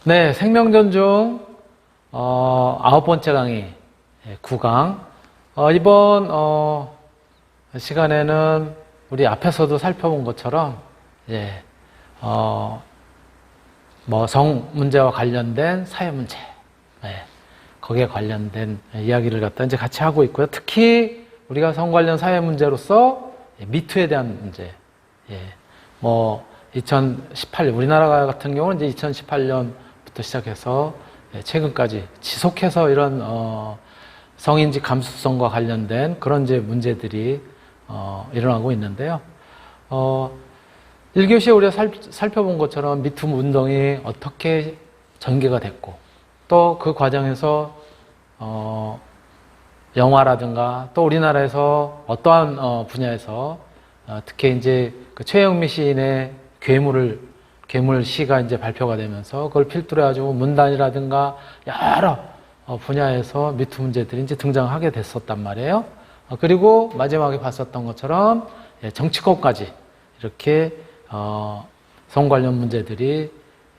네, 생명존중 9번째 강의 9강. 이번 시간에는 우리 앞에서도 살펴본 것처럼 성 문제와 관련된 사회 문제, 거기에 관련된 이야기를 갖다 이제 같이 하고 있고요. 특히 우리가 성 관련 사회 문제로서 미투에 대한 문제, 2018년 우리나라 같은 경우는 이제 2018년부터 시작해서 최근까지 지속해서 이런 성인지 감수성과 관련된 그런 이제 문제들이 일어나고 있는데요. 1교시에 우리가 살펴본 것처럼 미투 운동이 어떻게 전개가 됐고, 또 그 과정에서 영화라든가 또 우리나라에서 어떠한 분야에서 특히 이제 그 최영미 시인의 괴물 시가 이제 발표가 되면서 그걸 필두로 해가지고 문단이라든가 여러 분야에서 미투 문제들이 이제 등장하게 됐었단 말이에요. 그리고 마지막에 봤었던 것처럼 정치권까지 이렇게 성 관련 문제들이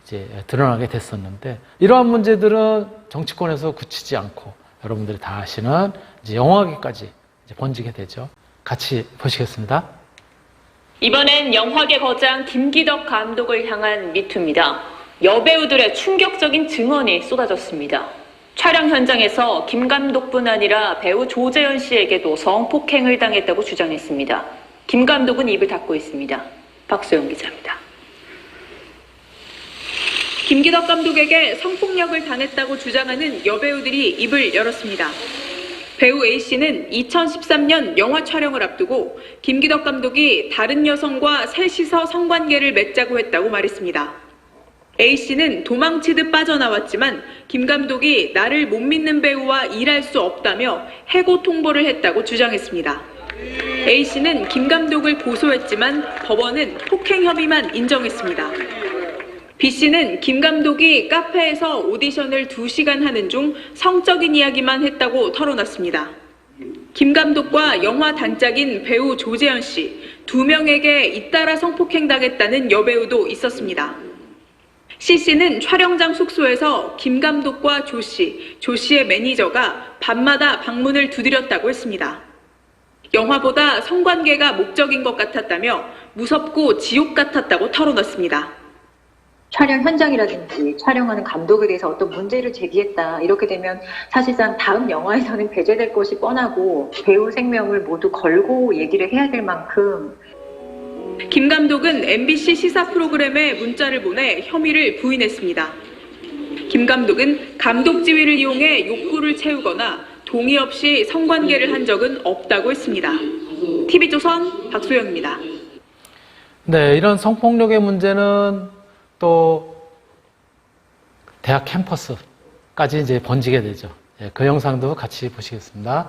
이제 드러나게 됐었는데, 이러한 문제들은 정치권에서 그치지 않고 여러분들이 다 아시는 이제 영화계까지 이제 번지게 되죠. 같이 보시겠습니다. 이번엔 영화계 거장 김기덕 감독을 향한 미투입니다. 여배우들의 충격적인 증언이 쏟아졌습니다. 촬영 현장에서 김 감독뿐 아니라 배우 조재현 씨에게도 성폭행을 당했다고 주장했습니다. 김 감독은 입을 닫고 있습니다. 박소영 기자입니다. 김기덕 감독에게 성폭력을 당했다고 주장하는 여배우들이 입을 열었습니다. 배우 A씨는 2013년 영화 촬영을 앞두고 김기덕 감독이 다른 여성과 셋이서 성관계를 맺자고 했다고 말했습니다. A씨는 도망치듯 빠져나왔지만 김 감독이 나를 못 믿는 배우와 일할 수 없다며 해고 통보를 했다고 주장했습니다. A씨는 김 감독을 고소했지만 법원은 폭행 혐의만 인정했습니다. B씨는 김 감독이 카페에서 오디션을 2시간 하는 중 성적인 이야기만 했다고 털어놨습니다. 김 감독과 영화 단짝인 배우 조재현 씨, 2명에게 잇따라 성폭행당했다는 여배우도 있었습니다. C씨는 촬영장 숙소에서 김 감독과 조 씨의 매니저가 밤마다 방문을 두드렸다고 했습니다. 영화보다 성관계가 목적인 것 같았다며 무섭고 지옥 같았다고 털어놨습니다. 촬영 현장이라든지 촬영하는 감독에 대해서 어떤 문제를 제기했다, 이렇게 되면 사실상 다음 영화에서는 배제될 것이 뻔하고 배우 생명을 모두 걸고 얘기를 해야 될 만큼. 김 감독은 MBC 시사 프로그램에 문자를 보내 혐의를 부인했습니다. 김 감독은 감독 지위를 이용해 욕구를 채우거나 동의 없이 성관계를 한 적은 없다고 했습니다. TV조선 박소영입니다. 네, 이런 성폭력의 문제는 또 대학 캠퍼스까지 이제 번지게 되죠. 그 영상도 같이 보시겠습니다.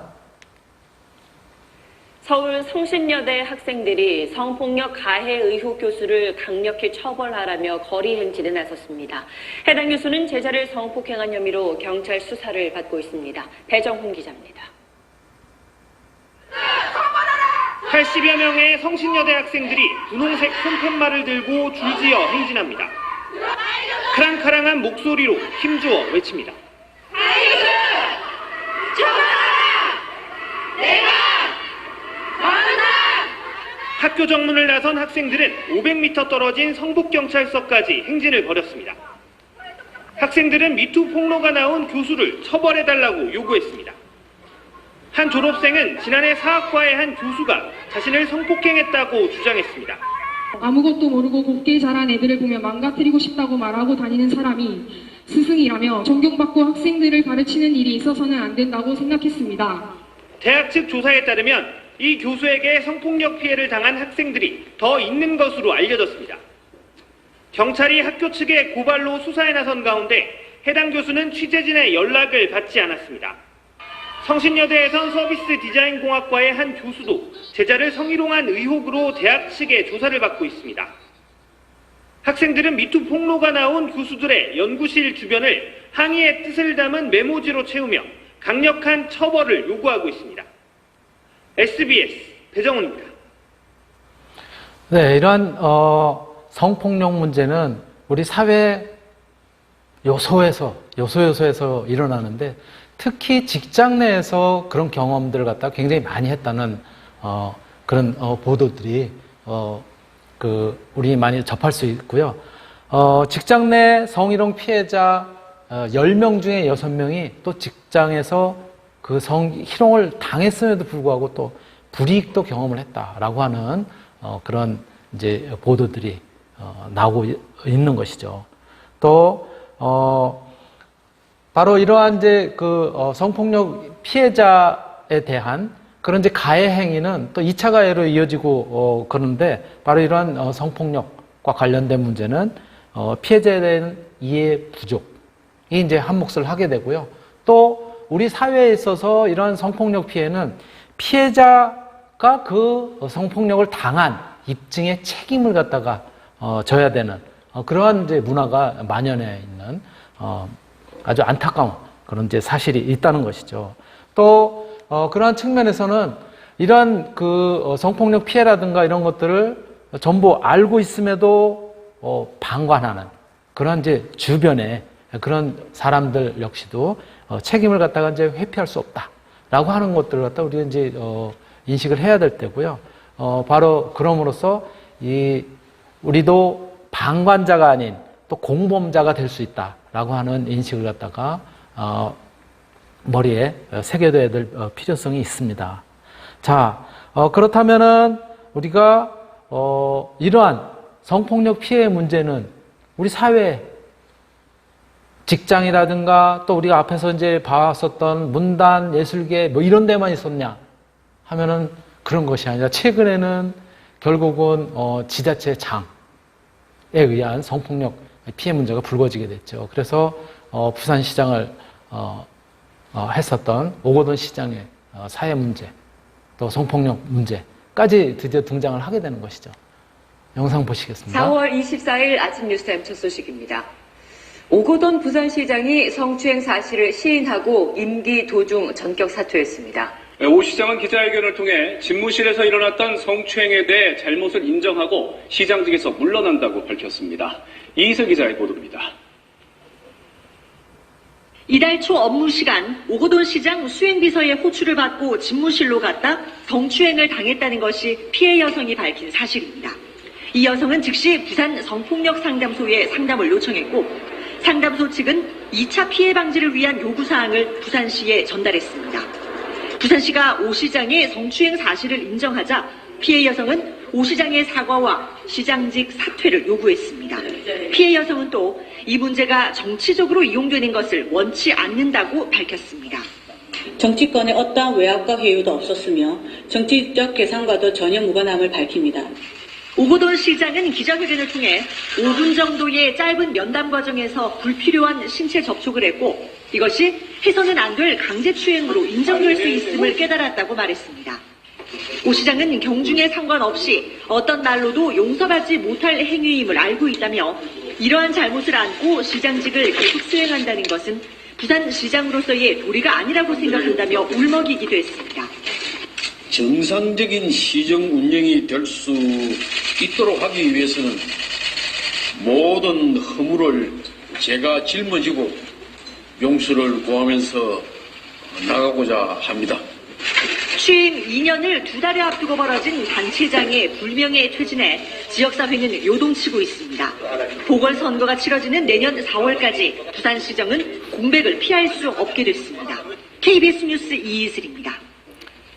서울 성신여대 학생들이 성폭력 가해 의혹 교수를 강력히 처벌하라며 거리 행진에 나섰습니다. 해당 교수는 제자를 성폭행한 혐의로 경찰 수사를 받고 있습니다. 배정훈 기자입니다. 80여 명의 성신여대 학생들이 분홍색 손팻말을 들고 줄지어 행진합니다. 크랑크랑한 목소리로 힘주어 외칩니다. 학교 정문을 나선 학생들은 500m 떨어진 성북경찰서까지 행진을 벌였습니다. 학생들은 미투 폭로가 나온 교수를 처벌해달라고 요구했습니다. 한 졸업생은 지난해 사학과의 한 교수가 자신을 성폭행했다고 주장했습니다. 아무것도 모르고 곱게 자란 애들을 보며 망가뜨리고 싶다고 말하고 다니는 사람이 스승이라며 존경받고 학생들을 가르치는 일이 있어서는 안 된다고 생각했습니다. 대학 측 조사에 따르면 이 교수에게 성폭력 피해를 당한 학생들이 더 있는 것으로 알려졌습니다. 경찰이 학교 측의 고발로 수사에 나선 가운데 해당 교수는 취재진의 연락을 받지 않았습니다. 성신여대에선 서비스 디자인 공학과의 한 교수도 제자를 성희롱한 의혹으로 대학 측의 조사를 받고 있습니다. 학생들은 미투 폭로가 나온 교수들의 연구실 주변을 항의의 뜻을 담은 메모지로 채우며 강력한 처벌을 요구하고 있습니다. SBS 배정훈입니다. 네, 이러한 성폭력 문제는 우리 사회 요소에서 일어나는데 특히 직장 내에서 그런 경험들을 갖다 굉장히 많이 했다는 그런 보도들이 우리 많이 접할 수 있고요. 직장 내 성희롱 피해자 10명 중에 6명이 또 직장에서 그 성희롱을 당했음에도 불구하고 또 불이익도 경험을 했다라고 하는 그런 이제 보도들이 나오고 있는 것이죠. 또 바로 이러한 이제 성폭력 피해자에 대한 그런 이제 가해 행위는 또 2차 가해로 이어지고 그러는데 바로 이러한 성폭력과 관련된 문제는 피해자에 대한 이해 부족이 이제 한 몫을 하게 되고요. 또 우리 사회에 있어서 이러한 성폭력 피해는 피해자가 그 성폭력을 당한 입증의 책임을 갖다가 져야 되는 그러한 이제 문화가 만연해 있는 아주 안타까운 그런 이제 사실이 있다는 것이죠. 또 그러한 측면에서는 이러한 성폭력 피해라든가 이런 것들을 전부 알고 있음에도 방관하는 그런 이제 주변에 그런 사람들 역시도 책임을 갖다가 이제 회피할 수 없다라고 하는 것들을 갖다 우리가 이제 인식을 해야 될 때고요. 바로 그럼으로써 우리도 방관자가 아닌 또 공범자가 될 수 있다라고 하는 인식을 갖다가 머리에 새겨둬야 될 필요성이 있습니다. 자, 그렇다면은 우리가 이러한 성폭력 피해 문제는 우리 사회, 직장이라든가 또 우리가 앞에서 이제 봐왔었던 문단, 예술계 뭐 이런 데만 있었냐 하면은 그런 것이 아니라 최근에는 결국은 지자체 장에 의한 성폭력 피해 문제가 불거지게 됐죠. 그래서 부산시장을 했었던 오거돈 시장의 사회 문제, 또 성폭력 문제까지 드디어 등장을 하게 되는 것이죠. 영상 보시겠습니다. 4월 24일 아침 뉴스타임 첫 소식입니다. 오거돈 부산시장이 성추행 사실을 시인하고 임기 도중 전격 사퇴했습니다. 오 시장은 기자회견을 통해 집무실에서 일어났던 성추행에 대해 잘못을 인정하고 시장직에서 물러난다고 밝혔습니다. 이희석 기자의 보도입니다. 이달 초 업무 시간 오거돈 시장 수행비서의 호출을 받고 집무실로 갔다 성추행을 당했다는 것이 피해 여성이 밝힌 사실입니다. 이 여성은 즉시 부산 성폭력 상담소에 상담을 요청했고 상담소 측은 2차 피해 방지를 위한 요구사항을 부산시에 전달했습니다. 부산시가 오 시장의 성추행 사실을 인정하자 피해 여성은 오 시장의 사과와 시장직 사퇴를 요구했습니다. 피해 여성은 또 이 문제가 정치적으로 이용되는 것을 원치 않는다고 밝혔습니다. 정치권에 어떠한 외압과 회유도 없었으며 정치적 계산과도 전혀 무관함을 밝힙니다. 오거돈 시장은 기자회견을 통해 5분 정도의 짧은 면담 과정에서 불필요한 신체 접촉을 했고 이것이 해서는 안 될 강제추행으로 인정될 수 있음을 깨달았다고 말했습니다. 오 시장은 경중에 상관없이 어떤 날로도 용서받지 못할 행위임을 알고 있다며 이러한 잘못을 안고 시장직을 계속 수행한다는 것은 부산시장으로서의 도리가 아니라고 생각한다며 울먹이기도 했습니다. 정상적인 시정 운영이 될 수 있도록 하기 위해서는 모든 허물을 제가 짊어지고 용서를 구하면서 나가고자 합니다. 취임 2년을 2달에 앞두고 벌어진 단체장의 불명예 퇴진에 지역사회는 요동치고 있습니다. 보궐선거가 치러지는 내년 4월까지 부산시정은 공백을 피할 수 없게 됐습니다. KBS 뉴스 이희슬입니다.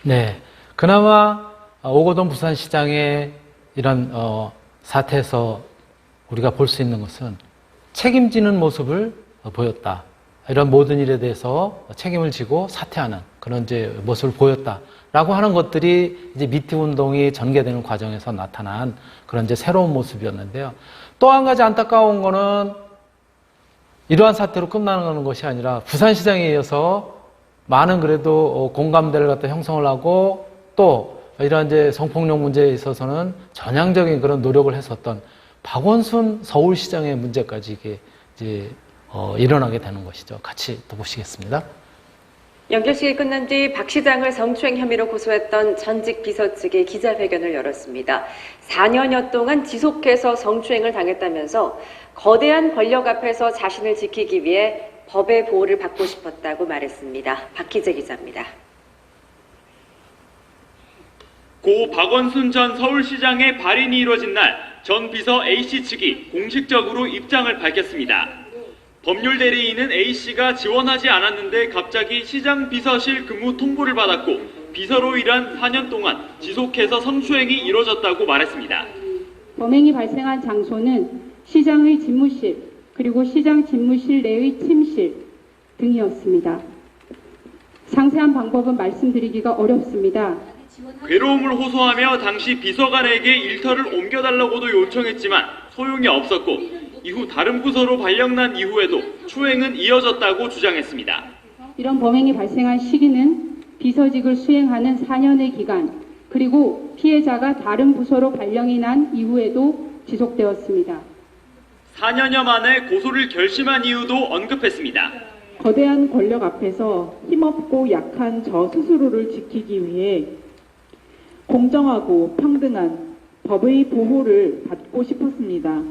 네, 그나마 오거돈 부산시장의 이런 사태에서 우리가 볼 수 있는 것은 책임지는 모습을 보였다. 이런 모든 일에 대해서 책임을 지고 사퇴하는 그런 이제 모습을 보였다라고 하는 것들이 이제 미투 운동이 전개되는 과정에서 나타난 그런 이제 새로운 모습이었는데요. 또 한 가지 안타까운 거는 이러한 사태로 끝나는 것이 아니라 부산시장에 이어서 많은 그래도 공감대를 갖다 형성을 하고 또 이러한 이제 성폭력 문제에 있어서는 전향적인 그런 노력을 했었던 박원순 서울시장의 문제까지 이게 이제 일어나게 되는 것이죠. 같이 또 보시겠습니다. 연결식이 끝난 뒤 박 시장을 성추행 혐의로 고소했던 전직 비서 측이 기자회견을 열었습니다. 4년여 동안 지속해서 성추행을 당했다면서 거대한 권력 앞에서 자신을 지키기 위해 법의 보호를 받고 싶었다고 말했습니다. 박희재 기자입니다. 고 박원순 전 서울시장의 발인이 이뤄진 날 전 비서 A씨 측이 공식적으로 입장을 밝혔습니다. 법률 대리인은 A씨가 지원하지 않았는데 갑자기 시장 비서실 근무 통보를 받았고 비서로 일한 4년 동안 지속해서 성추행이 이뤄졌다고 말했습니다. 범행이 발생한 장소는 시장의 집무실 그리고 시장 집무실 내의 침실 등이었습니다. 상세한 방법은 말씀드리기가 어렵습니다. 괴로움을 호소하며 당시 비서관에게 일터를 옮겨달라고도 요청했지만 소용이 없었고 이후 다른 부서로 발령난 이후에도 추행은 이어졌다고 주장했습니다. 이런 범행이 발생한 시기는 비서직을 수행하는 4년의 기간 그리고 피해자가 다른 부서로 발령이 난 이후에도 지속되었습니다. 4년여 만에 고소를 결심한 이유도 언급했습니다. 거대한 권력 앞에서 힘없고 약한 저 스스로를 지키기 위해 공정하고 평등한 법의 보호를 받고 싶었습니다.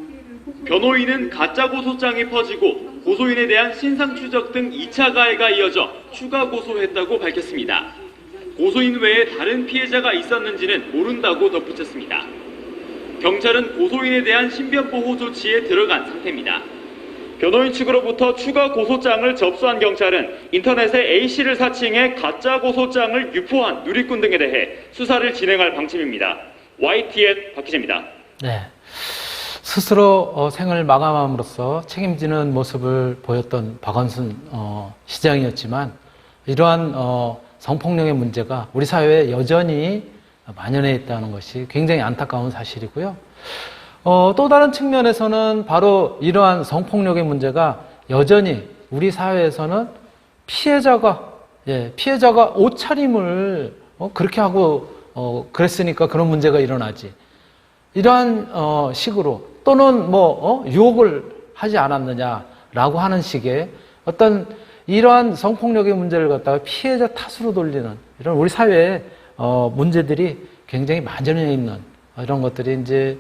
변호인은 가짜 고소장이 퍼지고 고소인에 대한 신상 추적 등 2차 가해가 이어져 추가 고소했다고 밝혔습니다. 고소인 외에 다른 피해자가 있었는지는 모른다고 덧붙였습니다. 경찰은 고소인에 대한 신변보호 조치에 들어간 상태입니다. 변호인 측으로부터 추가 고소장을 접수한 경찰은 인터넷에 A씨를 사칭해 가짜 고소장을 유포한 누리꾼 등에 대해 수사를 진행할 방침입니다. YTN 박희재입니다. 네. 스스로 생을 마감함으로써 책임지는 모습을 보였던 박원순 시장이었지만 이러한 성폭력의 문제가 우리 사회에 여전히 만연해 있다는 것이 굉장히 안타까운 사실이고요. 또 다른 측면에서는 바로 이러한 성폭력의 문제가 여전히 우리 사회에서는 피해자가 옷차림을 그렇게 하고 그랬으니까 그런 문제가 일어나지. 이러한 식으로 또는 유혹을 하지 않았느냐라고 하는 식의 어떤 이러한 성폭력의 문제를 갖다가 피해자 탓으로 돌리는 이런 우리 사회의 문제들이 굉장히 만연해 있는 이런 것들이 이제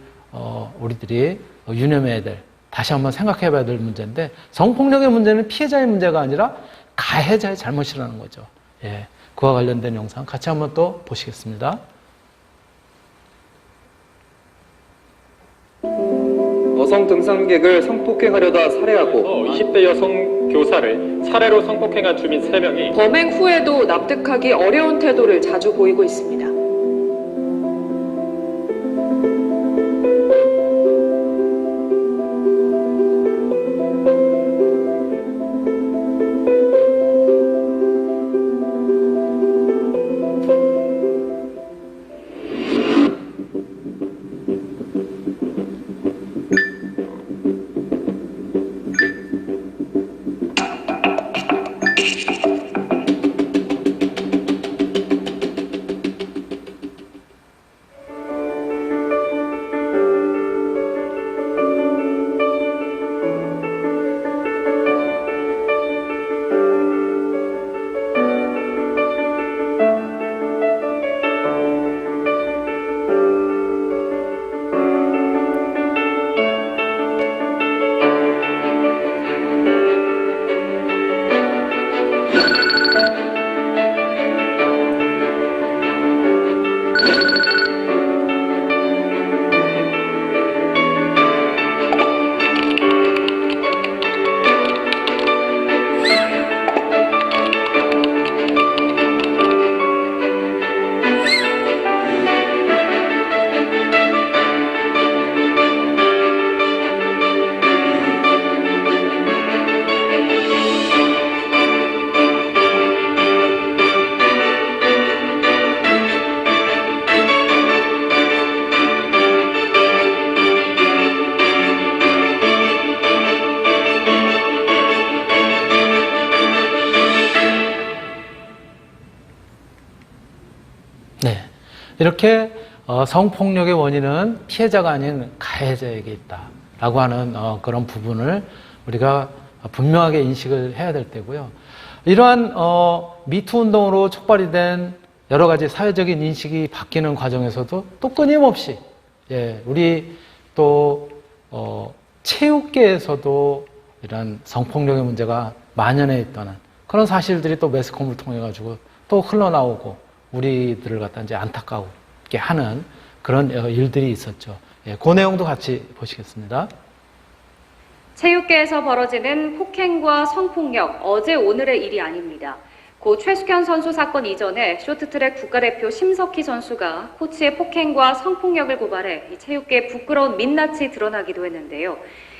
우리들이 유념해야 될, 다시 한번 생각해 봐야 될 문제인데, 성폭력의 문제는 피해자의 문제가 아니라 가해자의 잘못이라는 거죠. 예. 그와 관련된 영상 같이 한번 또 보시겠습니다. 여성 등산객을 성폭행하려다 살해하고 20대 여성 교사를 차례로 성폭행한 주민 3명이 범행 후에도 납득하기 어려운 태도를 자주 보이고 있습니다. 이렇게 성폭력의 원인은 피해자가 아닌 가해자에게 있다라고 하는 그런 부분을 우리가 분명하게 인식을 해야 될 때고요. 이러한 미투 운동으로 촉발이 된 여러 가지 사회적인 인식이 바뀌는 과정에서도 또 끊임없이 우리 또 체육계에서도 이런 성폭력의 문제가 만연해 있다는 그런 사실들이 또 매스컴을 통해 가지고 또 흘러나오고 우리들을 갖다 이제 안타깝게 하는 그런 일들이 있었죠. 그 내용도 같이 보시겠습니다. 체육계에서 벌어지는 폭행과 성폭력, 어제 오늘의 일이 아닙니다. 고 최숙현 선수 사건 이전에 쇼트트랙 국가대표 심석희 선수가 코치의 폭행과 성폭력을 고발해 체육계의 부끄러운 민낯이 드러나기도 했는데요.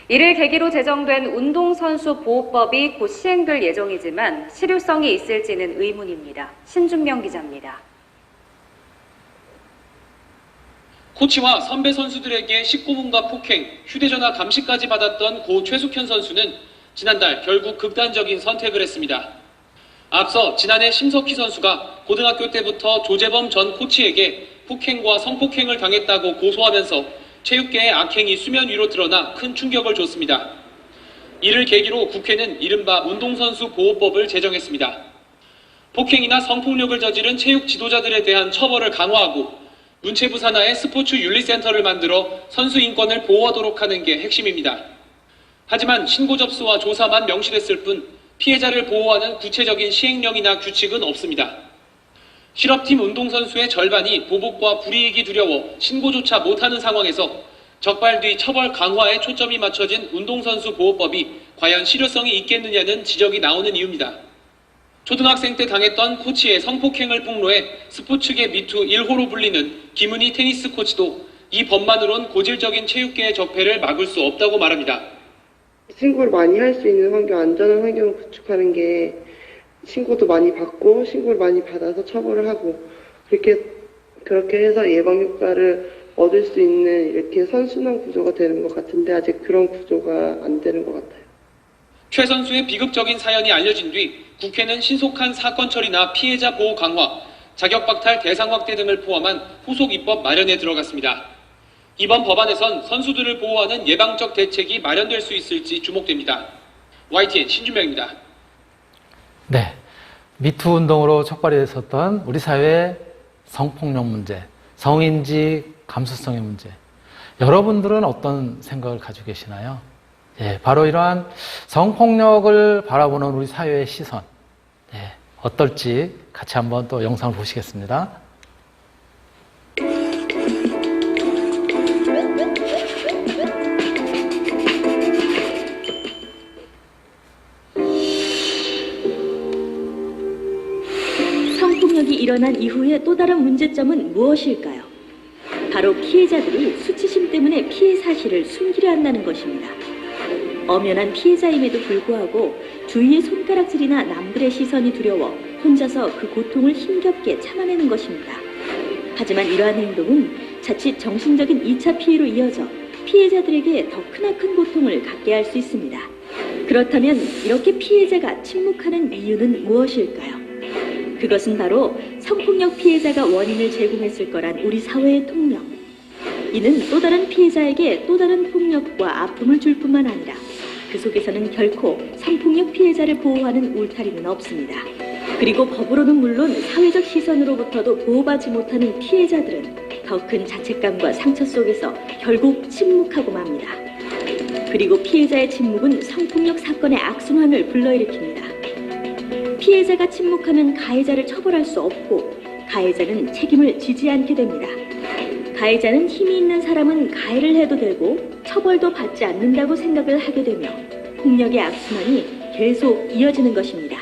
이를 계기로 제정된 운동선수 보호법이 곧 시행될 예정이지만 실효성이 있을지는 의문입니다. 신준명 기자입니다. 코치와 선배 선수들에게 19분가 폭행, 휴대전화 감시까지 받았던 고 최숙현 선수는 지난달 결국 극단적인 선택을 했습니다. 앞서 지난해 심석희 선수가 고등학교 때부터 조재범 전 코치에게 폭행과 성폭행을 당했다고 고소하면서 체육계의 악행이 수면 위로 드러나 큰 충격을 줬습니다. 이를 계기로 국회는 이른바 운동선수 보호법을 제정했습니다. 폭행이나 성폭력을 저지른 체육 지도자들에 대한 처벌을 강화하고 문체부 산하에 스포츠 윤리센터를 만들어 선수 인권을 보호하도록 하는 게 핵심입니다. 하지만 신고 접수와 조사만 명시됐을 뿐 피해자를 보호하는 구체적인 시행령이나 규칙은 없습니다. 실업팀 운동선수의 절반이 보복과 불이익이 두려워 신고조차 못하는 상황에서 적발 뒤 처벌 강화에 초점이 맞춰진 운동선수 보호법이 과연 실효성이 있겠느냐는 지적이 나오는 이유입니다. 초등학생 때 당했던 코치의 성폭행을 폭로해 스포츠계 미투 1호로 불리는 김은희 테니스 코치도 이 법만으론 고질적인 체육계의 적폐를 막을 수 없다고 말합니다. 신고를 많이 할 수 있는 환경, 안전한 환경을 구축하는 게 신고도 많이 받고 신고를 많이 받아서 처벌을 하고 그렇게 해서 예방 효과를 얻을 수 있는 이렇게 선순환 구조가 되는 것 같은데 아직 그런 구조가 안 되는 것 같아요. 최 선수의 비극적인 사연이 알려진 뒤 국회는 신속한 사건 처리나 피해자 보호 강화, 자격 박탈 대상 확대 등을 포함한 후속 입법 마련에 들어갔습니다. 이번 법안에선 선수들을 보호하는 예방적 대책이 마련될 수 있을지 주목됩니다. YTN 신준명입니다. 네, 미투 운동으로 촉발이 됐었던 우리 사회의 성폭력 문제, 성인지 감수성의 문제, 여러분들은 어떤 생각을 가지고 계시나요? 바로 이러한 성폭력을 바라보는 우리 사회의 시선, 어떨지 같이 한번 또 영상을 보시겠습니다. 성폭력이 일어난 이후의 또 다른 문제점은 무엇일까요? 바로 피해자들이 수치심 때문에 피해 사실을 숨기려 한다는 것입니다. 엄연한 피해자임에도 불구하고 주위의 손가락질이나 남들의 시선이 두려워 혼자서 그 고통을 힘겹게 참아내는 것입니다. 하지만 이러한 행동은 자칫 정신적인 2차 피해로 이어져 피해자들에게 더 크나큰 고통을 갖게 할 수 있습니다. 그렇다면 이렇게 피해자가 침묵하는 이유는 무엇일까요? 그것은 바로 성폭력 피해자가 원인을 제공했을 거란 우리 사회의 통념. 이는 또 다른 피해자에게 또 다른 폭력과 아픔을 줄 뿐만 아니라 그 속에서는 결코 성폭력 피해자를 보호하는 울타리는 없습니다. 그리고 법으로는 물론 사회적 시선으로부터도 보호받지 못하는 피해자들은 더 큰 자책감과 상처 속에서 결국 침묵하고 맙니다. 그리고 피해자의 침묵은 성폭력 사건의 악순환을 불러일으킵니다. 피해자가 침묵하면 가해자를 처벌할 수 없고 가해자는 책임을 지지 않게 됩니다. 가해자는 힘이 있는 사람은 가해를 해도 되고 처벌도 받지 않는다고 생각을 하게 되며 폭력의 악순환이 계속 이어지는 것입니다.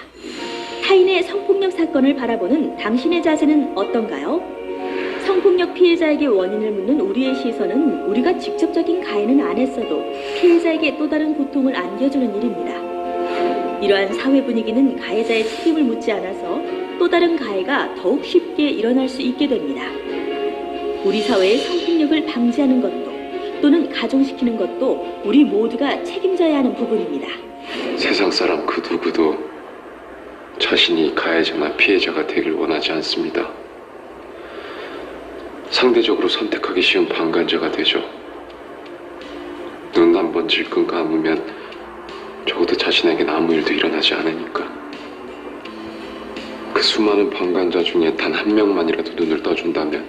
타인의 성폭력 사건을 바라보는 당신의 자세는 어떤가요? 성폭력 피해자에게 원인을 묻는 우리의 시선은 우리가 직접적인 가해는 안 했어도 피해자에게 또 다른 고통을 안겨주는 일입니다. 이러한 사회 분위기는 가해자의 책임을 묻지 않아서 또 다른 가해가 더욱 쉽게 일어날 수 있게 됩니다. 우리 사회의 성폭력을 방지하는 것도 또는 가중시키는 것도 우리 모두가 책임져야 하는 부분입니다. 세상 사람 그 누구도 자신이 가해자나 피해자가 되길 원하지 않습니다. 상대적으로 선택하기 쉬운 방관자가 되죠. 눈 한 번 질끈 감으면 적어도 자신에겐 아무 일도 일어나지 않으니까. 그 수많은 방관자 중에 단 한 명만이라도 눈을 떠준다면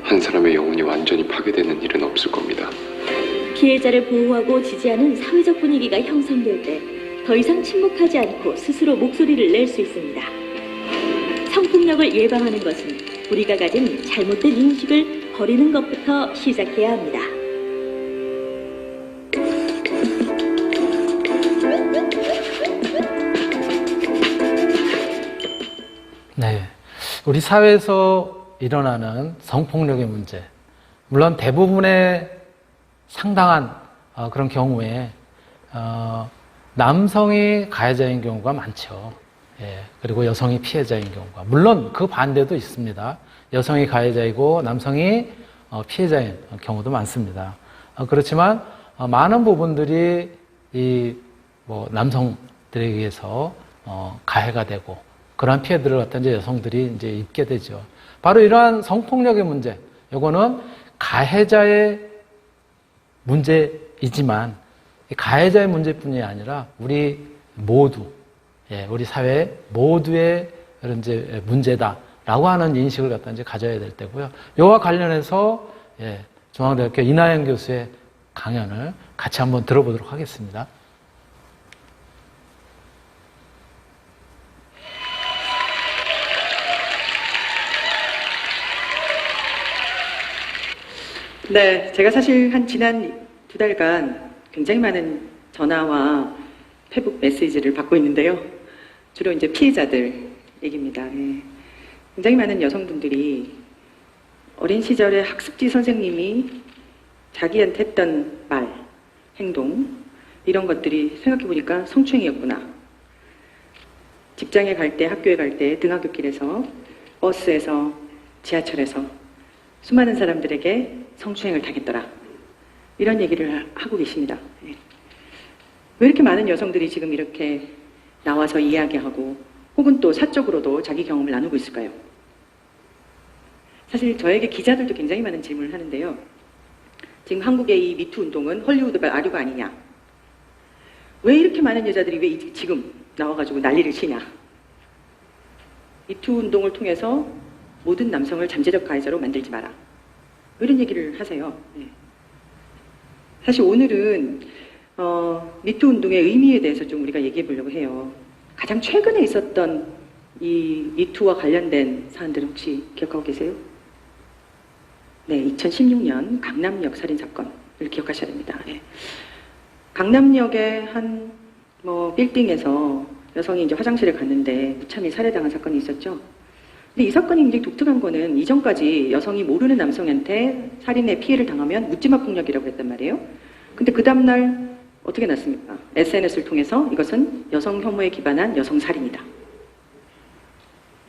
한 사람의 영혼이 완전히 파괴되는 일은 없을 겁니다. 피해자를 보호하고 지지하는 사회적 분위기가 형성될 때 더 이상 침묵하지 않고 스스로 목소리를 낼 수 있습니다. 성폭력을 예방하는 것은 우리가 가진 잘못된 인식을 버리는 것부터 시작해야 합니다. 네, 우리 사회에서 일어나는 성폭력의 문제, 물론 대부분의 상당한 그런 경우에 남성이 가해자인 경우가 많죠. 예, 그리고 여성이 피해자인 경우가, 물론 그 반대도 있습니다. 여성이 가해자이고 남성이 피해자인 경우도 많습니다. 그렇지만 많은 부분들이 남성들에 의해서 가해가 되고 그러한 피해들을 갖다 이제 여성들이 이제 입게 되죠. 바로 이러한 성폭력의 문제, 이거는 가해자의 문제이지만 가해자의 문제뿐이 아니라 우리 모두, 우리 사회 모두의 이런 이제 문제다라고 하는 인식을 갖다 이제 가져야 될 때고요. 이와 관련해서 중앙대학교 이나영 교수의 강연을 같이 한번 들어보도록 하겠습니다. 네, 제가 사실 지난 2달간 굉장히 많은 전화와 페북 메시지를 받고 있는데요. 주로 이제 피해자들 얘기입니다. 굉장히 많은 여성분들이 어린 시절에 학습지 선생님이 자기한테 했던 말, 행동, 이런 것들이 생각해보니까 성추행이었구나. 직장에 갈 때, 학교에 갈 때, 등하굣길에서, 버스에서, 지하철에서 수많은 사람들에게 성추행을 당했더라. 이런 얘기를 하고 계십니다. 왜 이렇게 많은 여성들이 지금 이렇게 나와서 이야기하고 혹은 또 사적으로도 자기 경험을 나누고 있을까요? 사실 저에게 기자들도 굉장히 많은 질문을 하는데요. 지금 한국의 이 미투 운동은 헐리우드가 아류가 아니냐? 왜 이렇게 많은 여자들이 왜 지금 나와가지고 난리를 치냐? 미투 운동을 통해서 모든 남성을 잠재적 가해자로 만들지 마라. 이런 얘기를 하세요. 사실 오늘은 미투 운동의 의미에 대해서 좀 우리가 얘기해 보려고 해요. 가장 최근에 있었던 이 미투와 관련된 사안들 혹시 기억하고 계세요? 네, 2016년 강남역 살인 사건을 기억하셔야 됩니다. 강남역의 한 빌딩에서 여성이 이제 화장실에 갔는데 무참히 살해당한 사건이 있었죠. 근데 이 사건이 굉장히 독특한 거는 이전까지 여성이 모르는 남성한테 살인의 피해를 당하면 묻지마 폭력이라고 했단 말이에요. 근데 그 다음날 어떻게 났습니까? SNS를 통해서 이것은 여성 혐오에 기반한 여성 살인이다.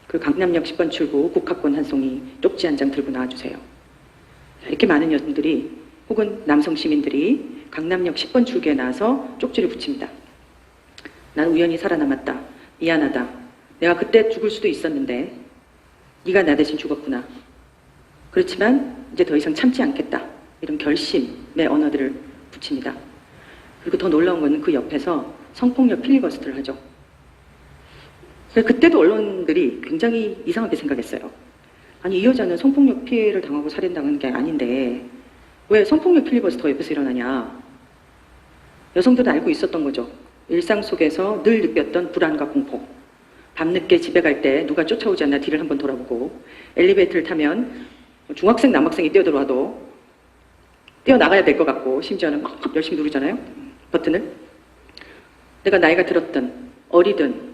그 강남역 10번 출구 국화권 한 송이 쪽지 한 장 들고 나와주세요. 이렇게 많은 여성들이 혹은 남성 시민들이 강남역 10번 출구에 나와서 쪽지를 붙입니다. 난 우연히 살아남았다. 미안하다. 내가 그때 죽을 수도 있었는데 네가 나 대신 죽었구나. 그렇지만 이제 더 이상 참지 않겠다. 이런 결심의 언어들을 붙입니다. 그리고 더 놀라운 것은 그 옆에서 성폭력 필리버스터를 하죠. 그때도 언론들이 굉장히 이상하게 생각했어요. 아니 이 여자는 성폭력 피해를 당하고 살인당한 게 아닌데 왜 성폭력 필리버스터 옆에서 일어나냐. 여성들은 알고 있었던 거죠. 일상 속에서 늘 느꼈던 불안과 공포. 밤늦게 집에 갈 때 누가 쫓아오지 않나 뒤를 한번 돌아보고 엘리베이터를 타면 중학생 남학생이 뛰어들어와도 뛰어나가야 될 것 같고 심지어는 막 열심히 누르잖아요. 버튼을. 내가 나이가 들었든 어리든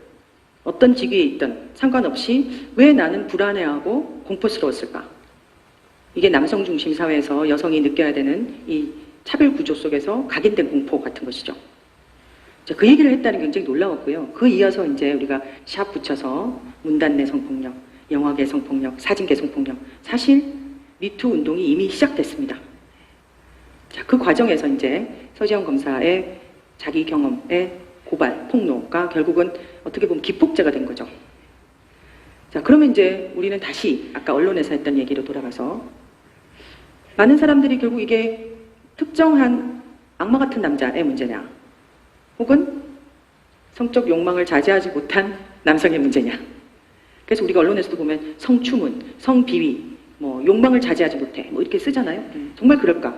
어떤 직위에 있든 상관없이 왜 나는 불안해하고 공포스러웠을까? 이게 남성 중심 사회에서 여성이 느껴야 되는 이 차별 구조 속에서 각인된 공포 같은 것이죠. 그 얘기를 했다는 게 굉장히 놀라웠고요. 그 이어서 이제 우리가 샵 붙여서 문단내 성폭력, 영화계 성폭력, 사진계 성폭력. 사실 미투 운동이 이미 시작됐습니다. 자, 그 과정에서 이제 서지영 검사의 자기 경험의 고발, 폭로가 결국은 어떻게 보면 기폭제가 된 거죠. 자, 그러면 이제 우리는 다시 아까 언론에서 했던 얘기로 돌아가서 많은 사람들이 결국 이게 특정한 악마 같은 남자의 문제냐 혹은 성적 욕망을 자제하지 못한 남성의 문제냐 그래서 우리가 언론에서도 보면 성추문, 성비위, 뭐 욕망을 자제하지 못해, 뭐 이렇게 쓰잖아요. 정말 그럴까?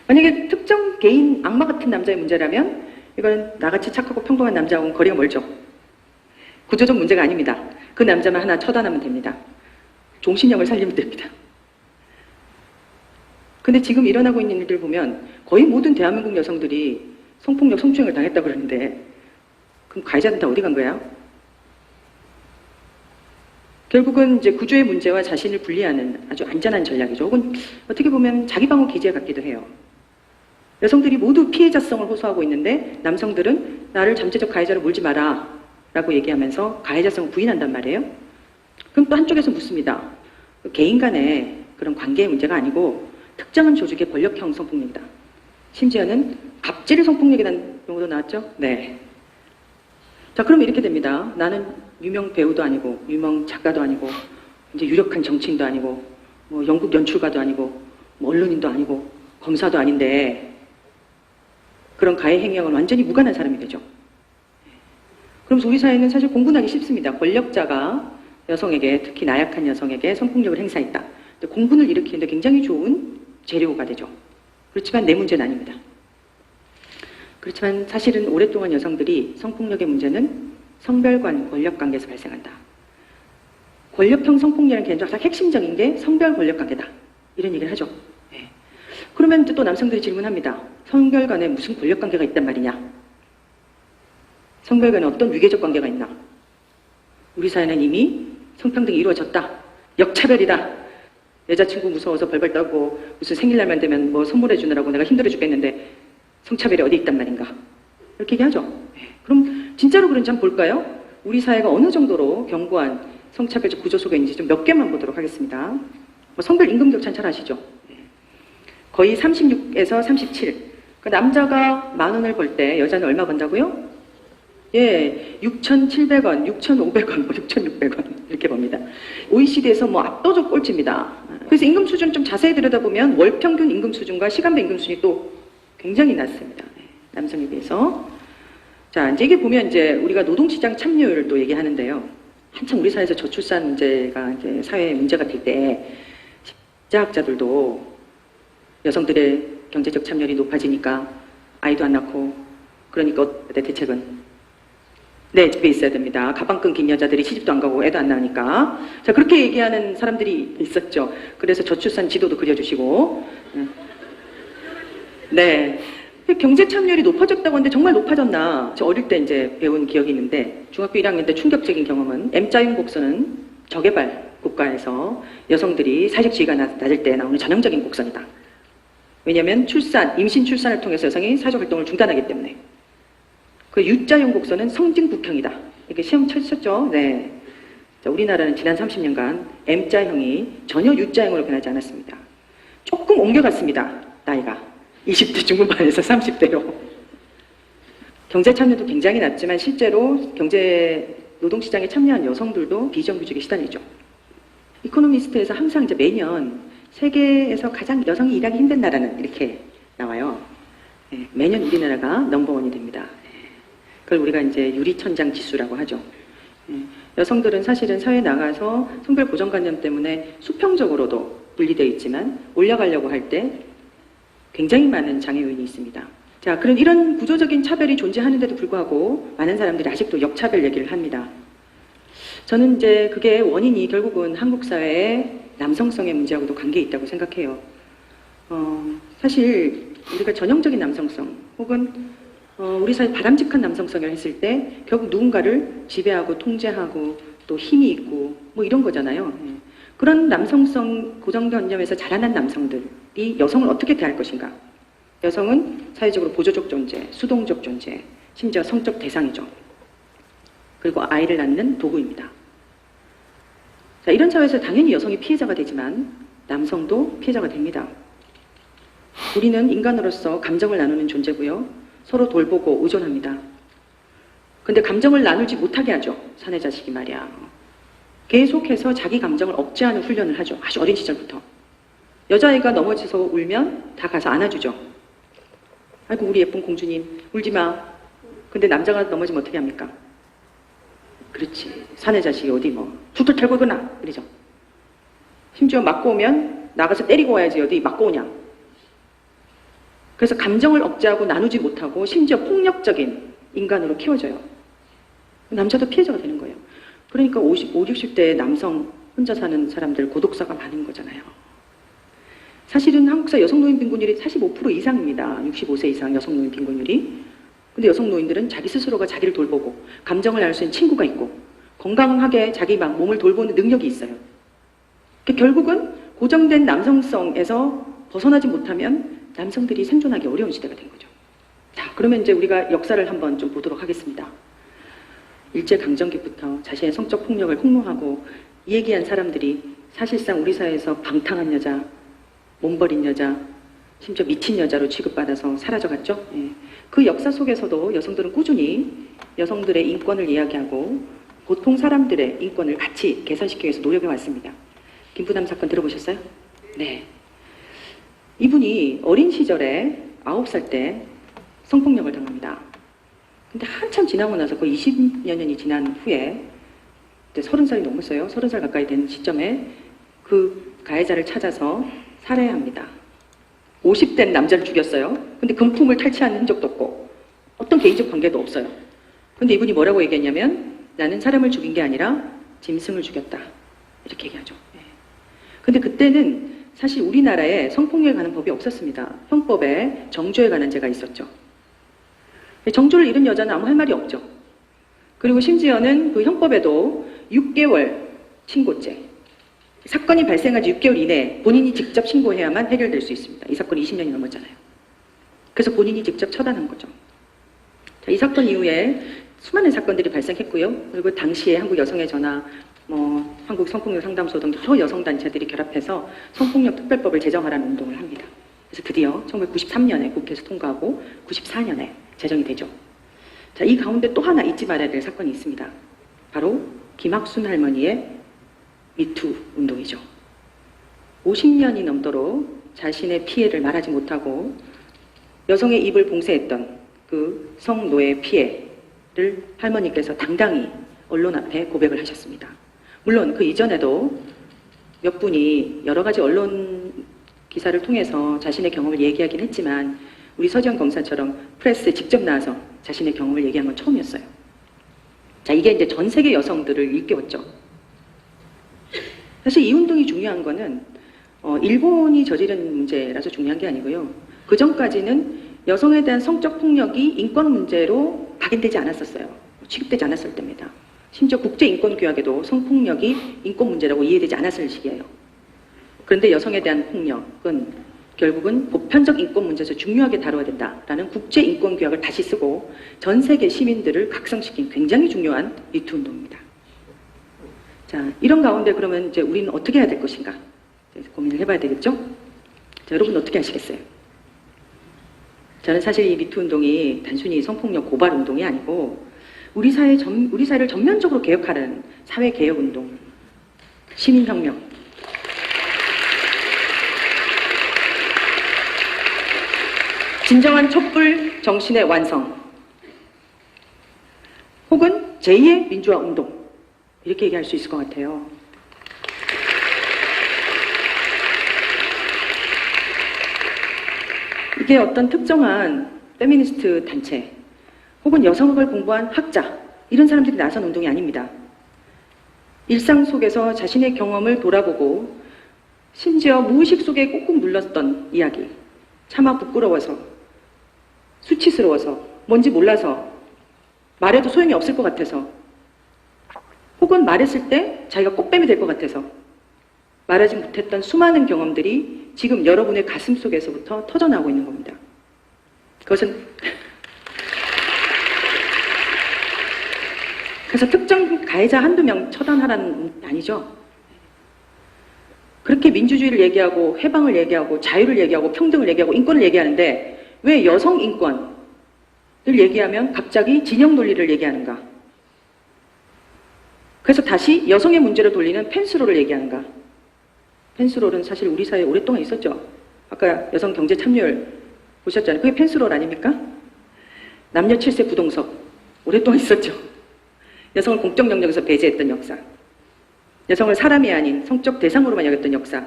만약에 특정 개인 악마 같은 남자의 문제라면 이건 나같이 착하고 평범한 남자하고는 거리가 멀죠. 구조적 문제가 아닙니다. 그 남자만 하나 처단하면 됩니다. 종신형을 살리면 됩니다. 근데 지금 일어나고 있는 일들 보면 거의 모든 대한민국 여성들이 성폭력, 성추행을 당했다고 그러는데 그럼 가해자는 다 어디 간 거야? 결국은 이제 구조의 문제와 자신을 분리하는 아주 안전한 전략이죠. 혹은 어떻게 보면 자기 방어 기제 같기도 해요. 여성들이 모두 피해자성을 호소하고 있는데 남성들은 나를 잠재적 가해자로 몰지 마라 라고 얘기하면서 가해자성을 부인한단 말이에요. 그럼 또 한쪽에서 묻습니다. 개인 간의 그런 관계의 문제가 아니고 특정한 조직의 권력형 성폭력이다. 심지어는 갑질 성폭력이라는 용어도 나왔죠? 네. 자, 그럼 이렇게 됩니다. 나는 유명 배우도 아니고 유명 작가도 아니고 이제 유력한 정치인도 아니고 뭐 연극 연출가도 아니고 뭐 언론인도 아니고 검사도 아닌데 그런 가해 행위와는 완전히 무관한 사람이 되죠. 그러면서 우리 사회는 사실 공분하기 쉽습니다. 권력자가 여성에게, 특히 나약한 여성에게 성폭력을 행사했다. 공분을 일으키는데 굉장히 좋은 재료가 되죠. 그렇지만 내 문제는 아닙니다. 그렇지만 사실은 오랫동안 여성들이 성폭력의 문제는 성별 간 권력 관계에서 발생한다. 권력형 성폭력이라는 개념도 가장 핵심적인 게 성별 권력 관계다. 이런 얘기를 하죠. 네. 그러면 또 남성들이 질문합니다. 성별 간에 무슨 권력 관계가 있단 말이냐? 성별 간에 어떤 위계적 관계가 있나? 우리 사회는 이미 성평등이 이루어졌다. 역차별이다. 여자친구 무서워서 벌벌 떨고 무슨 생일날만 되면 뭐 선물해 주느라고 내가 힘들어 죽겠는데 성차별이 어디 있단 말인가? 이렇게 얘기하죠. 그럼 진짜로 그런지 한번 볼까요? 우리 사회가 어느 정도로 견고한 성차별적 구조 속에 있는지 좀 몇 개만 보도록 하겠습니다. 뭐 성별 임금격차는 잘 아시죠? 거의 36에서 37. 그 남자가 10,000원을 벌 때 여자는 얼마 번다고요? 예, 6,700원, 6,500원, 뭐 6,600원 이렇게 봅니다. OECD에서 뭐 압도적 꼴찌입니다. 그래서 임금 수준 좀 자세히 들여다보면 월 평균 임금 수준과 시간배 임금 수준이 또 굉장히 낮습니다. 남성에 비해서. 자, 이제 이게 보면 이제 우리가 노동시장 참여율을 또 얘기하는데요. 한참 우리 사회에서 저출산 문제가 이제 사회의 문제가 될 때 십자학자들도 여성들의 경제적 참여율이 높아지니까 아이도 안 낳고 그러니까 대책은 네, 집에 있어야 됩니다. 가방 끈긴 여자들이 시집도 안 가고 애도 안 낳으니까. 자, 그렇게 얘기하는 사람들이 있었죠. 그래서 저출산 지도도 그려주시고. 네. 경제 참여율이 높아졌다고 하는데 정말 높아졌나? 저 어릴 때 이제 배운 기억이 있는데 중학교 1학년 때 충격적인 경험은 M자형 곡선은 저개발 국가에서 여성들이 사회적 지위가 낮을 때 나오는 전형적인 곡선이다. 왜냐하면 임신 출산을 통해서 여성이 사회적 활동을 중단하기 때문에. 그 U자형 곡선은 성징국형이다. 이렇게 시험 쳐주셨죠? 네. 자, 우리나라는 지난 30년간 M자형이 전혀 U자형으로 변하지 않았습니다. 조금 옮겨갔습니다. 나이가. 20대 중반에서 30대로. 경제 참여도 굉장히 낮지만 실제로 경제 노동시장에 참여한 여성들도 비정규직에 시달리죠. 이코노미스트에서 항상 이제 매년 세계에서 가장 여성이 일하기 힘든 나라는 이렇게 나와요. 네, 매년 우리나라가 넘버원이 됩니다. 그걸 우리가 이제 유리천장 지수라고 하죠. 여성들은 사실은 사회에 나가서 성별 고정관념 때문에 수평적으로도 분리되어 있지만 올라가려고 할 때 굉장히 많은 장애 요인이 있습니다. 자, 그런 이런 구조적인 차별이 존재하는데도 불구하고 많은 사람들이 아직도 역차별 얘기를 합니다. 저는 이제 그게 원인이 결국은 한국 사회의 남성성의 문제하고도 관계에 있다고 생각해요. 사실 우리가 전형적인 남성성 혹은 우리 사회 바람직한 남성성을 했을 때 결국 누군가를 지배하고 통제하고 또 힘이 있고 뭐 이런 거잖아요. 그런 남성성 고정관념에서 자라난 남성들이 여성을 어떻게 대할 것인가? 여성은 사회적으로 보조적 존재, 수동적 존재, 심지어 성적 대상이죠. 그리고 아이를 낳는 도구입니다. 자, 이런 사회에서 당연히 여성이 피해자가 되지만 남성도 피해자가 됩니다. 우리는 인간으로서 감정을 나누는 존재고요. 서로 돌보고 의존합니다. 근데 감정을 나누지 못하게 하죠. 사내 자식이 말이야. 계속해서 자기 감정을 억제하는 훈련을 하죠. 아주 어린 시절부터. 여자아이가 넘어져서 울면 다 가서 안아주죠. 아이고 우리 예쁜 공주님 울지 마. 근데 남자가 넘어지면 어떻게 합니까? 그렇지. 사내 자식이 어디 뭐 툴툴 털고 그나 그러죠. 심지어 맞고 오면 나가서 때리고 와야지 어디 맞고 오냐. 그래서 감정을 억제하고 나누지 못하고 심지어 폭력적인 인간으로 키워져요. 남자도 피해자가 되는 거예요. 그러니까 50, 60대 남성 혼자 사는 사람들 고독사가 많은 거잖아요. 사실은 한국사 여성 노인 빈곤율이 45% 이상입니다. 65세 이상 여성 노인 빈곤율이. 근데 여성 노인들은 자기 스스로가 자기를 돌보고 감정을 알 수 있는 친구가 있고 건강하게 자기 막 몸을 돌보는 능력이 있어요. 그러니까 결국은 고정된 남성성에서 벗어나지 못하면 남성들이 생존하기 어려운 시대가 된 거죠. 자, 그러면 이제 우리가 역사를 한번 좀 보도록 하겠습니다. 일제강점기부터 자신의 성적 폭력을 폭로하고 이 얘기한 사람들이 사실상 우리 사회에서 방탕한 여자, 몸버린 여자, 심지어 미친 여자로 취급받아서 사라져갔죠. 예. 그 역사 속에서도 여성들은 꾸준히 여성들의 인권을 이야기하고 보통 사람들의 인권을 같이 개선시키기 위해서 노력해 왔습니다. 김부남 사건 들어보셨어요? 네. 이분이 어린 시절에 9살 때 성폭력을 당합니다. 근데 한참 지나고 나서 거의 20여 년이 지난 후에 30살이 넘었어요. 30살 가까이 된 시점에 그 가해자를 찾아서 살해합니다. 50대 남자를 죽였어요. 근데 금품을 탈취한 흔적도 없고 어떤 개인적 관계도 없어요. 근데 이분이 뭐라고 얘기했냐면 나는 사람을 죽인 게 아니라 짐승을 죽였다. 이렇게 얘기하죠. 근데 그때는 사실 우리나라에 성폭력에 관한 법이 없었습니다. 형법에 정조에 관한 죄가 있었죠. 정조를 잃은 여자는 아무 할 말이 없죠. 그리고 심지어는 그 형법에도 6개월 신고죄. 사건이 발생한 지 6개월 이내에 본인이 직접 신고해야만 해결될 수 있습니다. 이 사건이 20년이 넘었잖아요. 그래서 본인이 직접 처단한 거죠. 자, 이 사건 이후에 수많은 사건들이 발생했고요. 그리고 당시에 한국 여성의 전화, 한국 성폭력 상담소 등 여러 여성단체들이 결합해서 성폭력 특별법을 제정하라는 운동을 합니다. 그래서 드디어 1993년에 국회에서 통과하고 94년에 제정이 되죠. 자, 이 가운데 또 하나 잊지 말아야 될 사건이 있습니다. 바로 김학순 할머니의 미투 운동이죠. 50년이 넘도록 자신의 피해를 말하지 못하고 여성의 입을 봉쇄했던 그 성노예 피해를 할머니께서 당당히 언론 앞에 고백을 하셨습니다. 물론 그 이전에도 몇 분이 여러 가지 언론 기사를 통해서 자신의 경험을 얘기하긴 했지만 우리 서지영 검사처럼 프레스에 직접 나와서 자신의 경험을 얘기한 건 처음이었어요. 자, 이게 이제 전 세계 여성들을 일깨웠죠. 사실 이 운동이 중요한 거는 일본이 저지른 문제라서 중요한 게 아니고요. 그 전까지는 여성에 대한 성적 폭력이 인권 문제로 각인되지 않았었어요. 취급되지 않았을 때입니다. 심지어 국제인권규약에도 성폭력이 인권 문제라고 이해되지 않았을 시기예요. 그런데 여성에 대한 폭력은 결국은 보편적 인권 문제에서 중요하게 다뤄야 된다라는 국제인권규약을 다시 쓰고 전 세계 시민들을 각성시킨 굉장히 중요한 미투 운동입니다. 자, 이런 가운데 그러면 이제 우리는 어떻게 해야 될 것인가? 고민을 해봐야 되겠죠? 자, 여러분 어떻게 하시겠어요? 저는 사실 이 미투 운동이 단순히 성폭력 고발 운동이 아니고 우리 사회를 전면적으로 개혁하는 사회 개혁 운동, 시민혁명. 진정한 촛불 정신의 완성. 혹은 제2의 민주화 운동. 이렇게 얘기할 수 있을 것 같아요. 이게 어떤 특정한 페미니스트 단체 혹은 여성학을 공부한 학자 이런 사람들이 나선 운동이 아닙니다. 일상 속에서 자신의 경험을 돌아보고 심지어 무의식 속에 꾹꾹 눌렀던 이야기, 차마 부끄러워서 수치스러워서 뭔지 몰라서 말해도 소용이 없을 것 같아서 혹은 말했을 때 자기가 꽃뱀이 될 것 같아서 말하지 못했던 수많은 경험들이 지금 여러분의 가슴 속에서부터 터져나오고 있는 겁니다. 그것은 그래서 특정 가해자 한두 명 처단하라는 아니죠. 그렇게 민주주의를 얘기하고 해방을 얘기하고 자유를 얘기하고 평등을 얘기하고 인권을 얘기하는데 왜 여성 인권을 얘기하면 갑자기 진영 논리를 얘기하는가? 그래서 다시 여성의 문제로 돌리는 펜스롤을 얘기하는가? 펜스롤은 사실 우리 사회에 오랫동안 있었죠. 아까 여성 경제 참여율 보셨잖아요. 그게 펜스롤 아닙니까? 남녀 7세 부동석 오랫동안 있었죠. 여성을 공적 영역에서 배제했던 역사, 여성을 사람이 아닌 성적 대상으로만 여겼던 역사,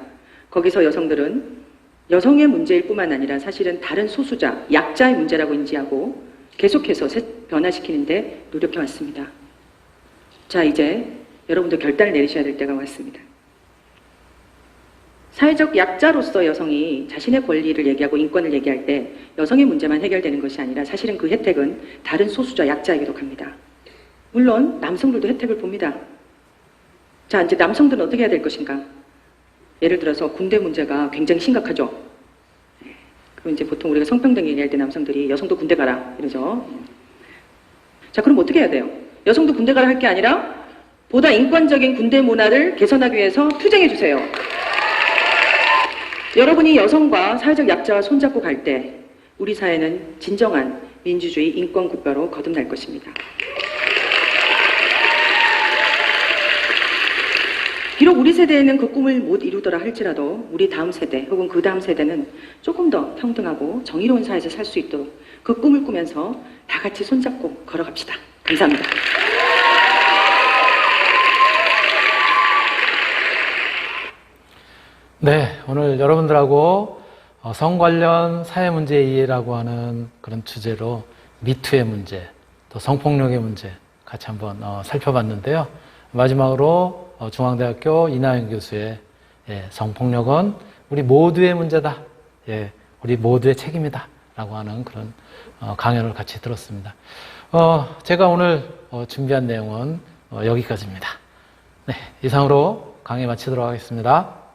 거기서 여성들은 여성의 문제일 뿐만 아니라 사실은 다른 소수자, 약자의 문제라고 인지하고 계속해서 변화시키는데 노력해왔습니다. 자, 이제 여러분도 결단을 내리셔야 될 때가 왔습니다. 사회적 약자로서 여성이 자신의 권리를 얘기하고 인권을 얘기할 때 여성의 문제만 해결되는 것이 아니라 사실은 그 혜택은 다른 소수자 약자에게도 갑니다. 물론 남성들도 혜택을 봅니다. 자, 이제 남성들은 어떻게 해야 될 것인가? 예를 들어서 군대 문제가 굉장히 심각하죠. 그럼 이제 보통 우리가 성평등 얘기할 때 남성들이 여성도 군대 가라 이러죠. 자, 그럼 어떻게 해야 돼요? 여성도 군대 가라 할 게 아니라 보다 인권적인 군대 문화를 개선하기 위해서 투쟁해 주세요. 여러분이 여성과 사회적 약자와 손잡고 갈 때 우리 사회는 진정한 민주주의 인권 국가로 거듭날 것입니다. 비록 우리 세대에는 그 꿈을 못 이루더라 할지라도 우리 다음 세대 혹은 그 다음 세대는 조금 더 평등하고 정의로운 사회에서 살 수 있도록 그 꿈을 꾸면서 다 같이 손잡고 걸어갑시다. 감사합니다. 네, 오늘 여러분들하고 성 관련 사회 문제 이해라고 하는 그런 주제로 미투의 문제, 또 성폭력의 문제 같이 한번 살펴봤는데요. 마지막으로 중앙대학교 이나영 교수의 성폭력은 우리 모두의 문제다. 우리 모두의 책임이다. 라고 하는 그런 강연을 같이 들었습니다. 제가 오늘 준비한 내용은 여기까지입니다. 네, 이상으로 강의 마치도록 하겠습니다.